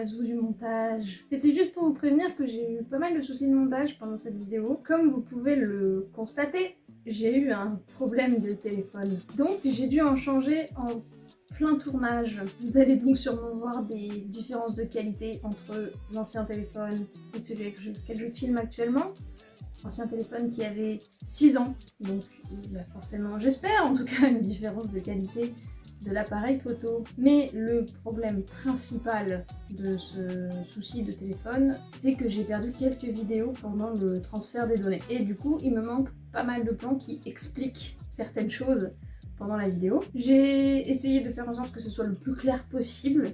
passe-vous du montage. C'était juste pour vous prévenir que j'ai eu pas mal de soucis de montage pendant cette vidéo. Comme vous pouvez le constater, j'ai eu un problème de téléphone. Donc j'ai dû en changer en plein tournage. Vous allez donc sûrement voir des différences de qualité entre l'ancien téléphone et celui avec lequel je filme actuellement. Ancien téléphone qui avait 6 ans, donc il y a forcément, j'espère en tout cas, une différence de qualité de l'appareil photo. Mais le problème principal de ce souci de téléphone, c'est que j'ai perdu quelques vidéos pendant le transfert des données. Et du coup, il me manque pas mal de plans qui expliquent certaines choses pendant la vidéo. J'ai essayé de faire en sorte que ce soit le plus clair possible,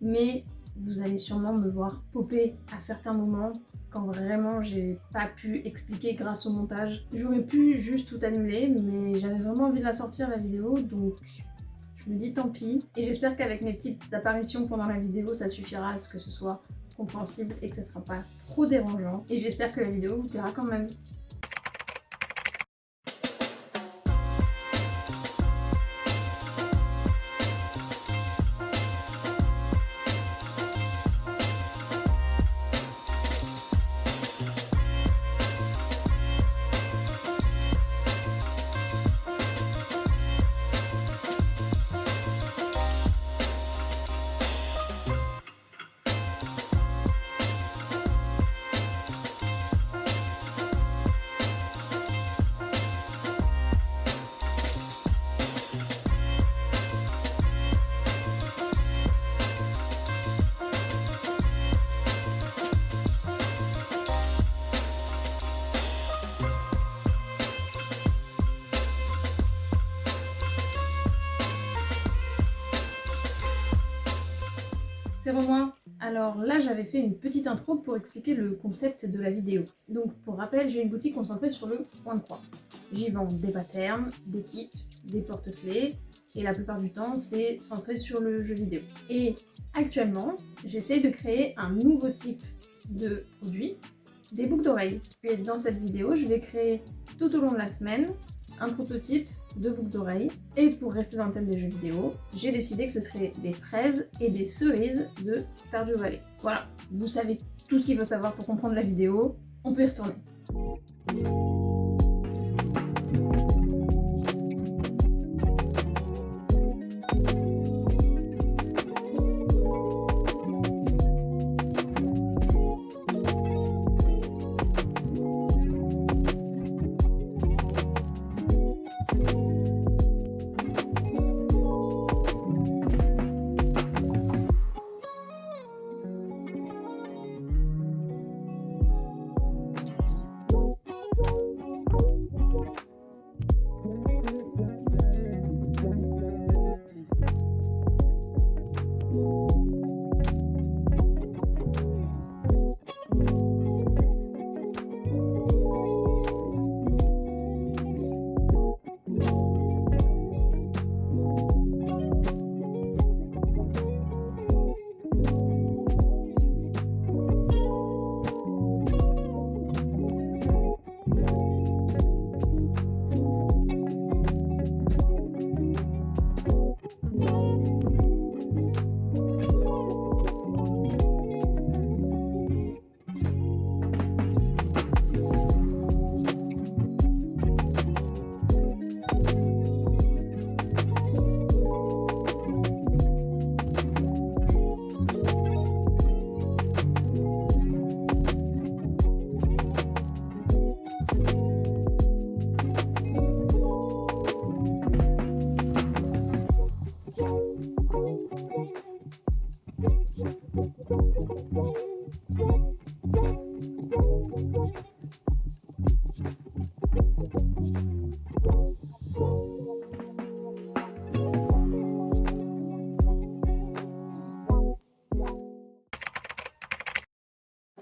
mais vous allez sûrement me voir popper à certains moments quand vraiment j'ai pas pu expliquer grâce au montage. J'aurais pu juste tout annuler, mais j'avais vraiment envie de la sortir la vidéo, donc je me dis tant pis. Et j'espère qu'avec mes petites apparitions pendant la vidéo, ça suffira à ce que ce soit compréhensible et que ça sera pas trop dérangeant. Et j'espère que la vidéo vous plaira quand même. C'est Romain. Alors là, j'avais fait une petite intro pour expliquer le concept de la vidéo. Donc pour rappel, j'ai une boutique concentrée sur le point de croix. J'y vends des patterns, des kits, des porte-clés, et la plupart du temps, c'est centré sur le jeu vidéo. Et actuellement, j'essaie de créer un nouveau type de produit, des boucles d'oreilles. Et dans cette vidéo, je vais créer tout au long de la semaine un prototype de boucles d'oreilles. Et pour rester dans le thème des jeux vidéo, j'ai décidé que ce serait des fraises et des cerises de Stardew Valley. Voilà, vous savez tout ce qu'il faut savoir pour comprendre la vidéo, on peut y retourner.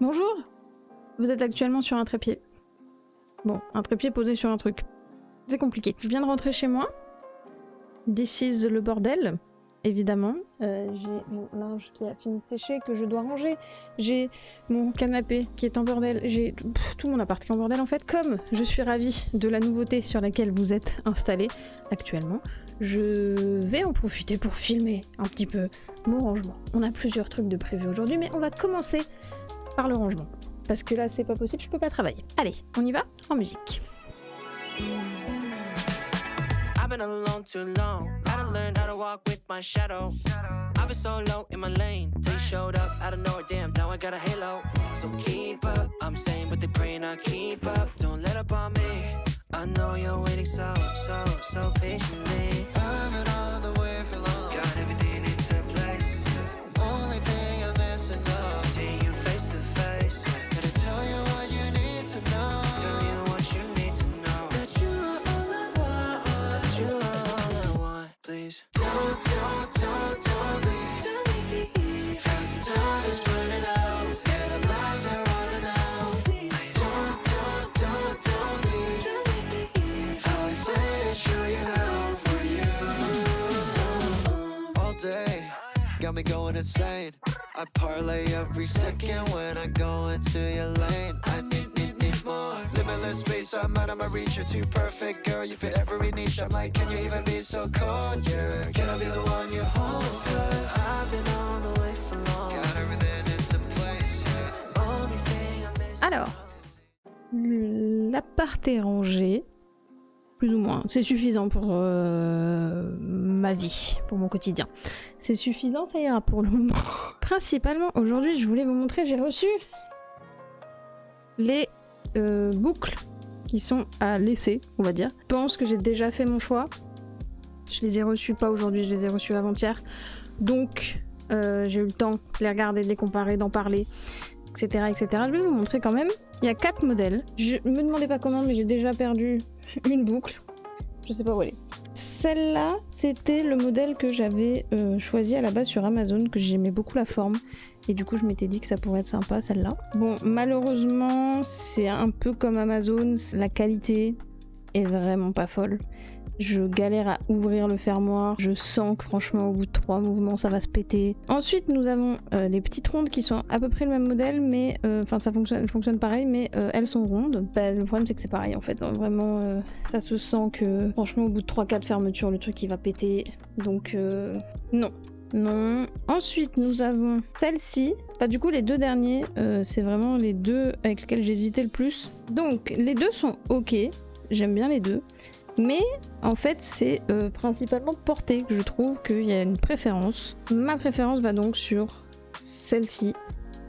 Bonjour, vous êtes actuellement sur un trépied. Bon, un trépied posé sur un truc. C'est compliqué. Je viens de rentrer chez moi. This is le bordel. évidemment. J'ai mon linge qui a fini de sécher, que je dois ranger. J'ai mon canapé qui est en bordel. J'ai tout mon appart qui est en bordel en fait. Comme je suis ravie de la nouveauté sur laquelle vous êtes installés actuellement, je vais en profiter pour filmer un petit peu mon rangement. On a plusieurs trucs de prévu aujourd'hui, mais on va commencer par le rangement. Parce que là, c'est pas possible, je peux pas travailler. Allez, on y va en musique. I've been alone too long. Gotta learn how to walk with my shadow. I've been so low in my lane. They showed up out of nowhere, damn, now I got a halo. So keep up, I'm saying, but they praying I keep up. Don't let up on me. I know you're waiting so patiently. I've been on the way for long. Got everything into place. Only thing I'm missing now is seeing you face to face. Gotta tell you what you need to know. Tell you what you need to know. That you are all I want. That you are all I want. Please don't leave. Don't leave. 'Cause the time is running out. Yeah, the lives are running out. Please don't leave. I'll explain and show you how for you. All day, got me going insane. I parlay every second when I go into your lane. I need more. Limitless space, I'm out of my reach. You're too perfect, girl. You fit every niche. I'm like, can you even be so cold? Yeah, can I be the one you hold? 'Cause I've been on the way for long. Got everything into place. Yeah. Only thing I miss. Alors, l'appart est rangé, plus ou moins. C'est suffisant pour ma vie, pour mon quotidien. C'est suffisant, ça ira pour le moment. Principalement, aujourd'hui, je voulais vous montrer, j'ai reçu les boucles qui sont à laisser, on va dire. Je pense que j'ai déjà fait mon choix. Je les ai reçus pas aujourd'hui, je les ai reçus avant-hier. Donc, j'ai eu le temps de les regarder, de les comparer, d'en parler, etc., etc. Je vais vous montrer quand même. Il y a 4 modèles. Je me demandez pas comment, mais j'ai déjà perdu une boucle. Je sais pas où elle est. Celle-là, c'était le modèle que j'avais choisi à la base sur Amazon, que j'aimais beaucoup la forme. Et du coup, je m'étais dit que ça pourrait être sympa, celle-là. Bon, malheureusement, c'est un peu comme Amazon. La qualité est vraiment pas folle. Je galère à ouvrir le fermoir. Je sens que franchement, au bout de 3 mouvements, ça va se péter. Ensuite, nous avons les petites rondes qui sont à peu près le même modèle, mais ça fonctionne pareil, mais elles sont rondes. Bah, le problème, c'est que c'est pareil en fait. Vraiment, ça se sent que franchement, au bout de 3-4 fermetures, le truc il va péter. Donc, non. Non. Ensuite, nous avons celle-ci. Bah, du coup, les deux derniers, c'est vraiment les deux avec lesquels j'hésitais le plus. Donc, les deux sont ok. J'aime bien les deux. Mais en fait, c'est principalement portée que je trouve qu'il y a une préférence. Ma préférence va donc sur celle-ci.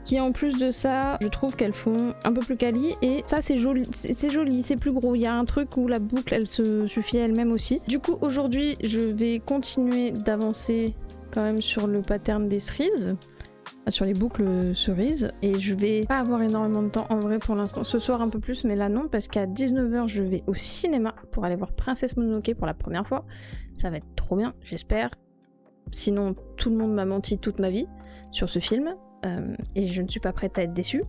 Qui en plus de ça, je trouve qu'elles font un peu plus quali. Et ça, c'est joli, c'est plus gros. Il y a un truc où la boucle, elle se suffit à elle-même aussi. Du coup, aujourd'hui, je vais continuer d'avancer quand même sur le pattern des cerises, sur les boucles cerises, et je vais pas avoir énormément de temps en vrai pour l'instant, ce soir un peu plus, mais là non, parce qu'à 19h je vais au cinéma pour aller voir Princesse Mononoke pour la première fois. Ça va être trop bien, j'espère. Sinon tout le monde m'a menti toute ma vie sur ce film, et je ne suis pas prête à être déçue.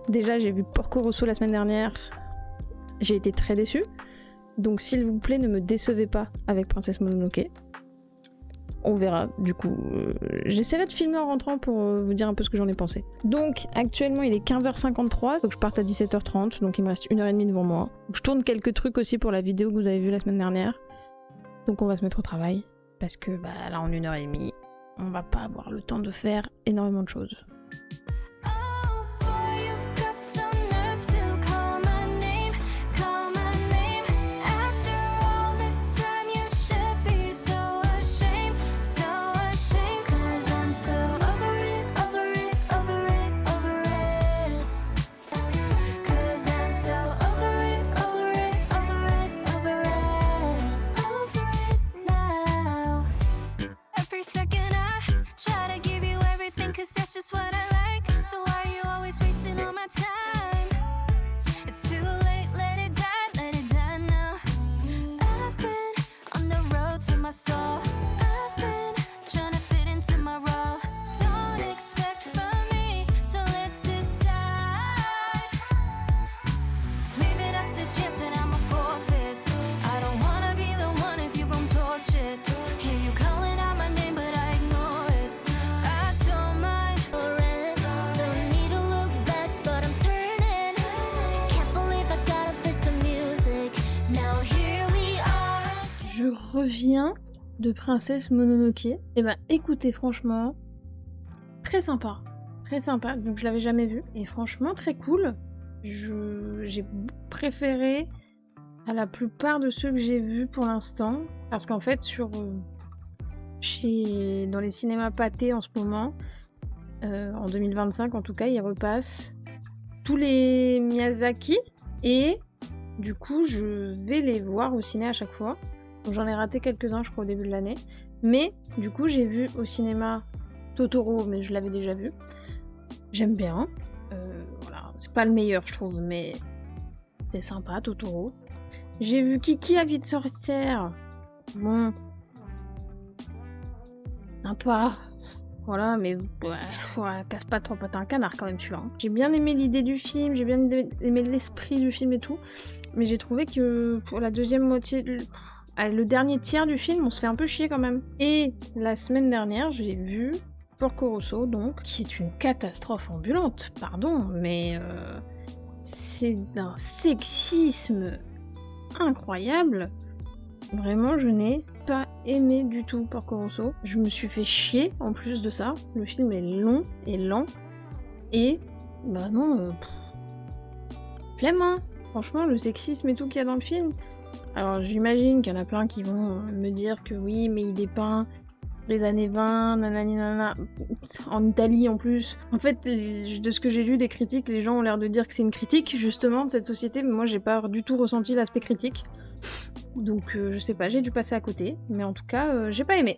Déjà j'ai vu Porco Rosso la semaine dernière, j'ai été très déçue, donc s'il vous plaît ne me décevez pas avec Princesse Mononoke. On verra, du coup, j'essaierai de filmer en rentrant pour vous dire un peu ce que j'en ai pensé. Donc, actuellement, il est 15h53, donc je parte à 17h30, donc il me reste 1h30 devant moi. Donc, je tourne quelques trucs aussi pour la vidéo que vous avez vue la semaine dernière. Donc, on va se mettre au travail, parce que bah, là, en 1h30, on va pas avoir le temps de faire énormément de choses. Just what reviens de Princesse Mononoke. Et ben écoutez, franchement, très sympa. Très sympa, donc je l'avais jamais vu. Et franchement, très cool. J'ai préféré à la plupart de ceux que j'ai vus pour l'instant. Parce qu'en fait, dans les cinémas Pathé en ce moment, en 2025 en tout cas, ils repassent tous les Miyazaki. Et du coup, je vais les voir au ciné à chaque fois. Donc, j'en ai raté quelques-uns, je crois, au début de l'année. Mais du coup, j'ai vu au cinéma Totoro, mais je l'avais déjà vu. J'aime bien. Voilà, c'est pas le meilleur, je trouve, mais c'est sympa, Totoro. J'ai vu Kiki la vie de sorcière. Bon. Sympa. Voilà, mais ouais, casse pas trop patin un canard quand même, celui-là. J'ai bien aimé l'idée du film, j'ai bien aimé l'esprit du film et tout. Mais j'ai trouvé que pour la deuxième moitié, le dernier tiers du film, on se fait un peu chier quand même. Et la semaine dernière, j'ai vu Porco Rosso, donc, qui est une catastrophe ambulante, pardon, mais c'est d'un sexisme incroyable. Vraiment, je n'ai pas aimé du tout Porco Rosso. Je me suis fait chier en plus de ça. Le film est long et lent. Et, bah non, flemme, hein. Franchement, le sexisme et tout qu'il y a dans le film. Alors, j'imagine qu'il y en a plein qui vont me dire que oui, mais il dépeint les années 20, nanani nanana, en Italie en plus. En fait, de ce que j'ai lu des critiques, les gens ont l'air de dire que c'est une critique justement de cette société, mais moi j'ai pas du tout ressenti l'aspect critique. Donc je sais pas, j'ai dû passer à côté, mais en tout cas j'ai pas aimé.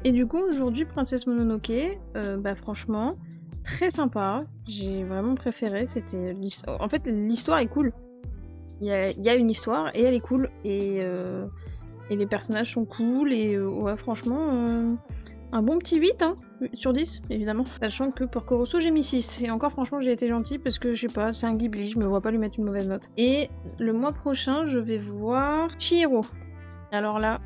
Et du coup aujourd'hui Princesse Mononoke, bah franchement, très sympa, j'ai vraiment préféré, c'était... En fait l'histoire est cool, il y a une histoire et elle est cool, et les personnages sont cool, et ouais, franchement, un bon petit 8 hein, sur 10, évidemment. Sachant que pour Porco Rosso, j'ai mis 6. Et encore, franchement, j'ai été gentille parce que, je sais pas, c'est un Ghibli, je me vois pas lui mettre une mauvaise note. Et le mois prochain, je vais voir Chihiro. Alors là,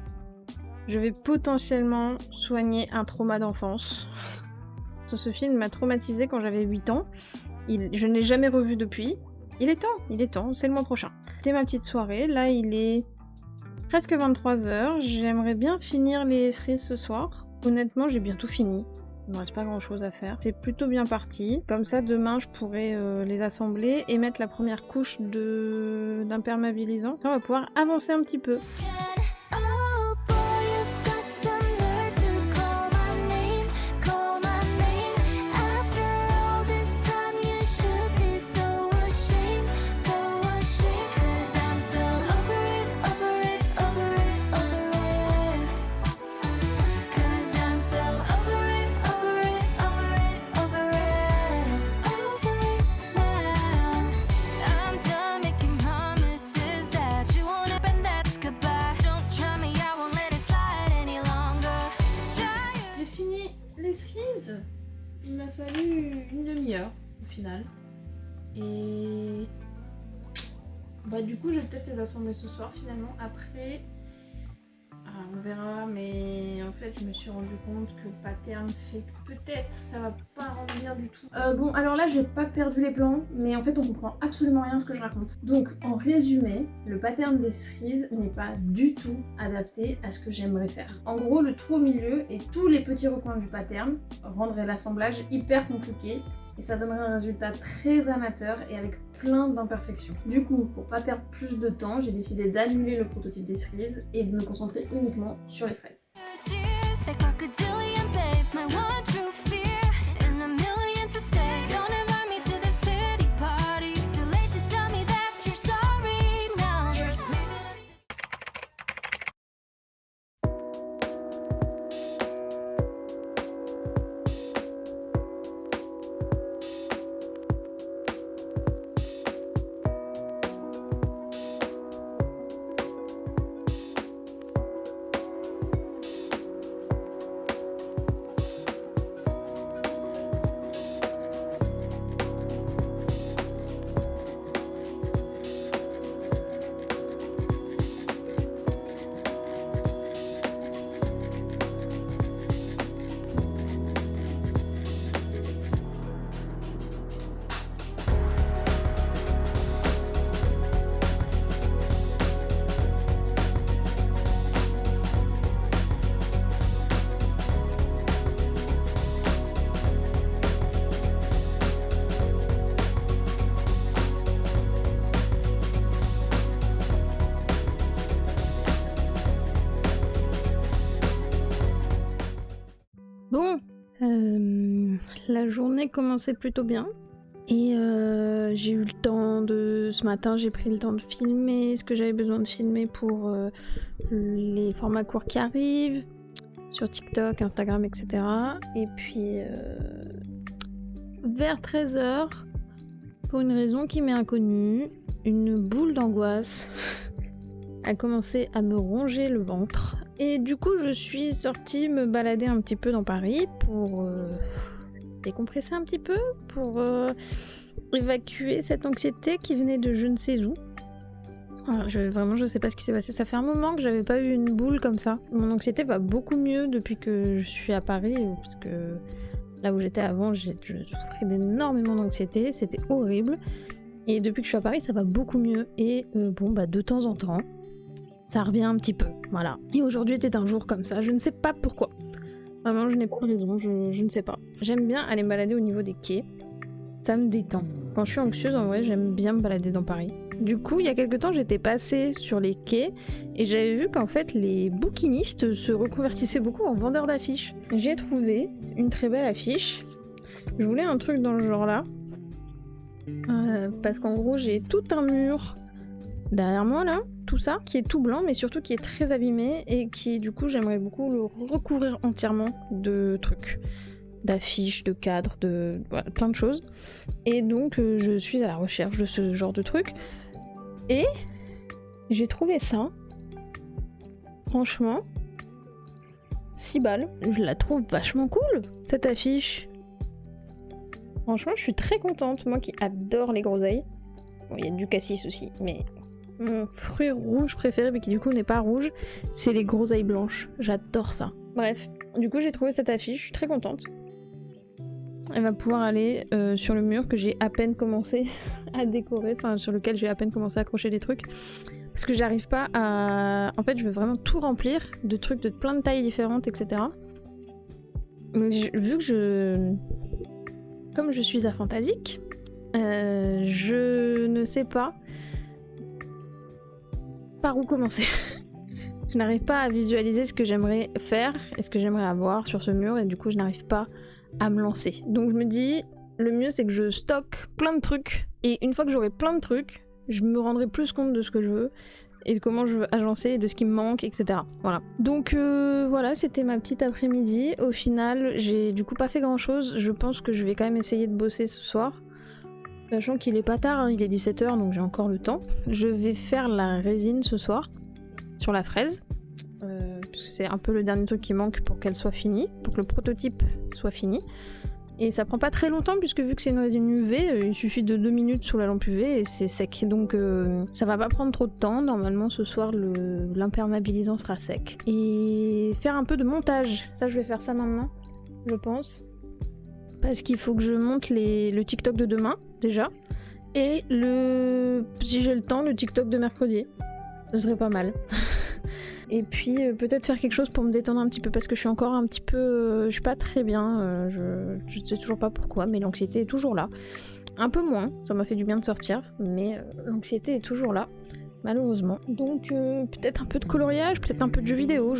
je vais potentiellement soigner un trauma d'enfance. Ce film m'a traumatisé quand j'avais 8 ans. Je ne l'ai jamais revu depuis. Il est temps, c'est le mois prochain. C'était ma petite soirée, là il est... presque 23h, j'aimerais bien finir les cerises ce soir. Honnêtement, j'ai bientôt fini. Il me reste pas grand chose à faire. C'est plutôt bien parti. Comme ça, demain, je pourrai les assembler et mettre la première couche d'imperméabilisant. Ça, on va pouvoir avancer un petit peu. Il m'a fallu une demi-heure au final. Et bah du coup je vais peut-être les assembler ce soir finalement. Après on verra, mais en fait je me suis rendu compte que le pattern fait que peut-être ça va pas rendre bien du tout. Bon alors là j'ai pas perdu les plans, mais en fait on comprend absolument rien à ce que je raconte. Donc en résumé, le pattern des cerises n'est pas du tout adapté à ce que j'aimerais faire. En gros, le trou au milieu et tous les petits recoins du pattern rendraient l'assemblage hyper compliqué et ça donnerait un résultat très amateur et avec plein d'imperfections. Du coup, pour pas perdre plus de temps, j'ai décidé d'annuler le prototype des cerises et de me concentrer uniquement sur les fraises. Bon, la journée commençait plutôt bien. Et j'ai eu le temps de... Ce matin, j'ai pris le temps de filmer ce que j'avais besoin de filmer pour les formats courts qui arrivent, sur TikTok, Instagram, etc. Et puis, vers 13h, pour une raison qui m'est inconnue, une boule d'angoisse a commencé à me ronger le ventre. Et du coup, je suis sortie me balader un petit peu dans Paris pour... décompresser un petit peu, pour évacuer cette anxiété qui venait de je ne sais où. Alors, je sais pas ce qui s'est passé. Ça fait un moment que j'avais pas eu une boule comme ça. Mon anxiété va beaucoup mieux depuis que je suis à Paris, parce que là où j'étais avant, je souffrais d'énormément d'anxiété, c'était horrible. Et depuis que je suis à Paris, ça va beaucoup mieux. Et de temps en temps, ça revient un petit peu. Voilà. Et aujourd'hui était un jour comme ça, je ne sais pas pourquoi. Vraiment, je n'ai pas raison, je ne sais pas. J'aime bien aller me balader au niveau des quais. Ça me détend. Quand je suis anxieuse, en vrai, j'aime bien me balader dans Paris. Du coup, il y a quelques temps, j'étais passée sur les quais et j'avais vu qu'en fait, les bouquinistes se reconvertissaient beaucoup en vendeurs d'affiches. J'ai trouvé une très belle affiche. Je voulais un truc dans le genre là. Parce qu'en gros, j'ai tout un mur derrière moi là. Tout ça, qui est tout blanc, mais surtout qui est très abîmé et qui, du coup, j'aimerais beaucoup le recouvrir entièrement de trucs, d'affiches, de cadres, de voilà, plein de choses. Et donc, je suis à la recherche de ce genre de trucs. Et j'ai trouvé ça, franchement, 6 balles. Je la trouve vachement cool, cette affiche. Franchement, je suis très contente, moi qui adore les groseilles. Bon, il y a du cassis aussi, mais... Mon fruit rouge préféré, mais qui du coup n'est pas rouge, c'est les groseilles blanches. J'adore ça. Bref, du coup j'ai trouvé cette affiche, je suis très contente. Elle va pouvoir aller sur le mur que j'ai à peine commencé à décorer, enfin sur lequel j'ai à peine commencé à accrocher des trucs. Parce que j'arrive pas à... En fait, je veux vraiment tout remplir de trucs de plein de tailles différentes, etc. Mais vu que comme je suis aphantasique, je ne sais pas par où commencer. Je n'arrive pas à visualiser ce que j'aimerais faire et ce que j'aimerais avoir sur ce mur et du coup je n'arrive pas à me lancer. Donc je me dis, le mieux c'est que je stocke plein de trucs et une fois que j'aurai plein de trucs, je me rendrai plus compte de ce que je veux et de comment je veux agencer et de ce qui me manque, etc. Voilà. Donc voilà, c'était ma petite après-midi. Au final, j'ai du coup pas fait grand chose. Je pense que je vais quand même essayer de bosser ce soir. Sachant qu'il est pas tard, hein, il est 17h donc j'ai encore le temps. Je vais faire la résine ce soir sur la fraise. Parce que c'est un peu le dernier truc qui manque pour qu'elle soit finie, pour que le prototype soit fini. Et ça prend pas très longtemps puisque vu que c'est une résine UV, il suffit de 2 minutes sous la lampe UV et c'est sec. Donc ça va pas prendre trop de temps. Normalement ce soir l'imperméabilisant sera sec. Et faire un peu de montage. Ça je vais faire ça maintenant, je pense. Parce qu'il faut que je monte le TikTok de demain, déjà. Et si j'ai le temps, le TikTok de mercredi. Ce serait pas mal. Et puis peut-être faire quelque chose pour me détendre un petit peu. Parce que je suis encore un petit peu... je suis pas très bien. Je sais toujours pas pourquoi, mais l'anxiété est toujours là. Un peu moins, ça m'a fait du bien de sortir. Mais l'anxiété est toujours là, malheureusement. Donc peut-être un peu de coloriage, peut-être un peu de jeux vidéo.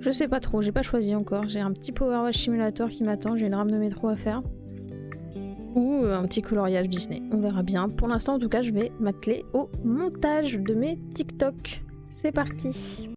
Je sais pas trop, j'ai pas choisi encore. J'ai un petit Power Wash Simulator qui m'attend, j'ai une rame de métro à faire. Ou un petit coloriage Disney, on verra bien. Pour l'instant, en tout cas, je vais m'atteler au montage de mes TikTok. C'est parti!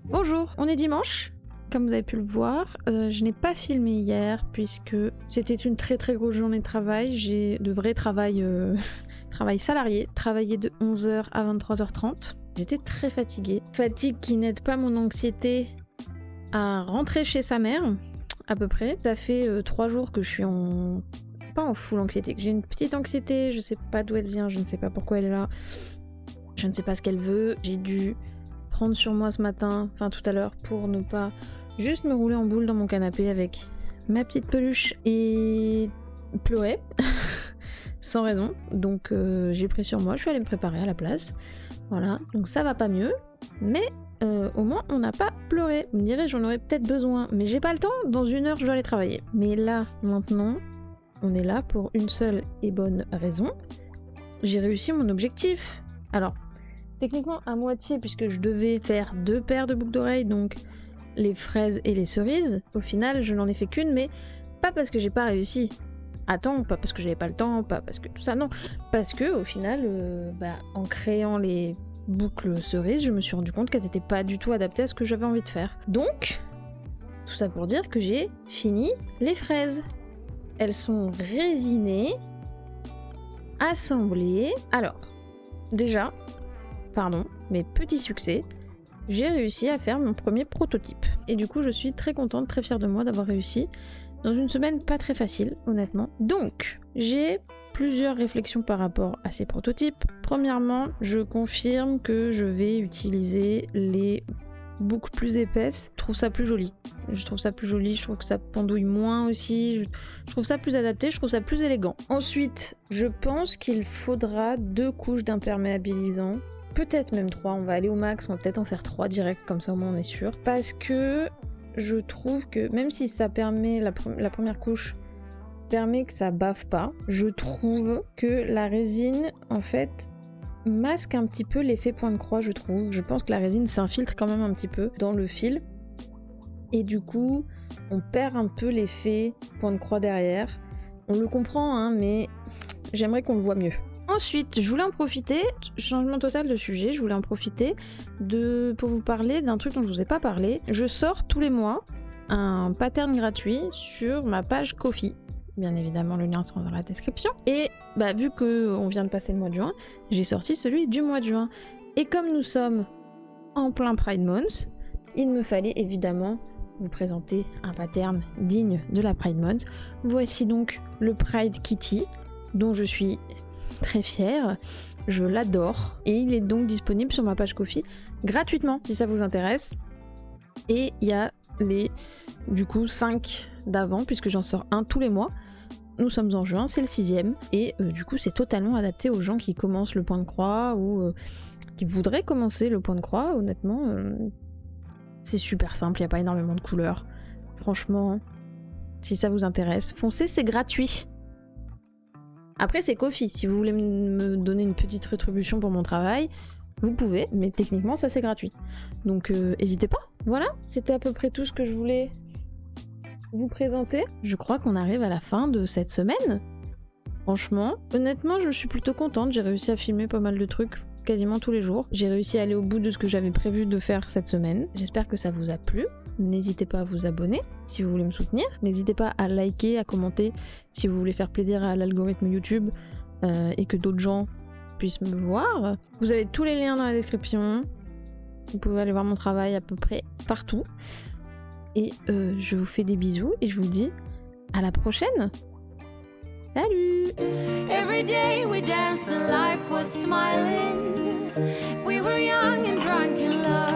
Bonjour, on est dimanche, comme vous avez pu le voir. Je n'ai pas filmé hier puisque c'était une très très grosse journée de travail. J'ai de vrai travail salarié, travaillé de 11h à 23h30. J'étais très fatiguée. Fatigue qui n'aide pas mon anxiété à rentrer chez sa mère, à peu près. Ça fait 3 jours que je suis pas en full anxiété, que j'ai une petite anxiété, je sais pas d'où elle vient, je ne sais pas pourquoi elle est là. Je ne sais pas ce qu'elle veut. J'ai dû prendre sur moi ce matin, enfin tout à l'heure, pour ne pas juste me rouler en boule dans mon canapé avec ma petite peluche et pleurer sans raison. Donc j'ai pris sur moi, je suis allée me préparer à la place. Voilà, donc ça va pas mieux, mais au moins on n'a pas pleuré. Vous me direz, j'en aurais peut-être besoin, mais j'ai pas le temps, dans 1 heure je dois aller travailler. Mais là, maintenant, on est là pour une seule et bonne raison. J'ai réussi mon objectif. Alors, techniquement à moitié, puisque je devais faire 2 paires de boucles d'oreilles, donc les fraises et les cerises. Au final, je n'en ai fait qu'une, mais pas parce que j'ai pas réussi. Attends, pas parce que j'avais pas le temps, pas parce que tout ça, non. Parce que au final, en créant les boucles cerises, je me suis rendu compte qu'elles n'étaient pas du tout adaptées à ce que j'avais envie de faire. Donc, tout ça pour dire que j'ai fini les fraises. Elles sont résinées, assemblées. Alors, déjà, mais petit succès, j'ai réussi à faire mon premier prototype. Et du coup, je suis très contente, très fière de moi d'avoir réussi dans une semaine pas très facile, honnêtement. Donc, j'ai plusieurs réflexions par rapport à ces prototypes. Premièrement, je confirme que je vais utiliser les boucles plus épaisses. Je trouve ça plus joli. Je trouve que ça pendouille moins aussi. Je trouve ça plus adapté, je trouve ça plus élégant. Ensuite, je pense qu'il faudra 2 couches d'imperméabilisant. Peut-être même 3, on va aller au max, on va peut-être en faire 3 direct, comme ça au moins on est sûr. Parce que je trouve que même si ça permet, la première couche permet que ça bave pas, je trouve que la résine en fait masque un petit peu l'effet point de croix, je trouve. Je pense que la résine s'infiltre quand même un petit peu dans le fil. Et du coup, on perd un peu l'effet point de croix derrière. On le comprend, hein, mais j'aimerais qu'on le voit mieux. Ensuite, je voulais en profiter, changement total de sujet, je voulais en profiter pour vous parler d'un truc dont je vous ai pas parlé. Je sors tous les mois un pattern gratuit sur ma page Ko-fi. Bien évidemment, le lien sera dans la description. Et vu qu'on vient de passer le mois de juin, j'ai sorti celui du mois de juin. Et comme nous sommes en plein Pride Month, il me fallait évidemment vous présenter un pattern digne de la Pride Month. Voici donc le Pride Kitty, dont je suis très fière, je l'adore, et il est donc disponible sur ma page Ko-fi gratuitement si ça vous intéresse. Et il y a les 5 d'avant, puisque j'en sors un tous les mois. Nous sommes en juin, c'est le 6e, et du coup c'est totalement adapté aux gens qui commencent le point de croix ou qui voudraient commencer le point de croix. Honnêtement, c'est super simple, il n'y a pas énormément de couleurs. Franchement, si ça vous intéresse, foncez, c'est gratuit. Après, c'est Ko-fi. Si vous voulez me donner une petite rétribution pour mon travail, vous pouvez, mais techniquement, ça c'est gratuit. Donc, n'hésitez pas. Voilà, c'était à peu près tout ce que je voulais vous présenter. Je crois qu'on arrive à la fin de cette semaine. Franchement, honnêtement, je suis plutôt contente. J'ai réussi à filmer pas mal de trucs quasiment tous les jours. J'ai réussi à aller au bout de ce que j'avais prévu de faire cette semaine. J'espère que ça vous a plu. N'hésitez pas à vous abonner si vous voulez me soutenir. N'hésitez pas à liker, à commenter si vous voulez faire plaisir à l'algorithme YouTube et que d'autres gens puissent me voir. Vous avez tous les liens dans la description. Vous pouvez aller voir mon travail à peu près partout. Et je vous fais des bisous et je vous dis à la prochaine. Salut! Every day we danced and life was smiling. We were young and drunk in love.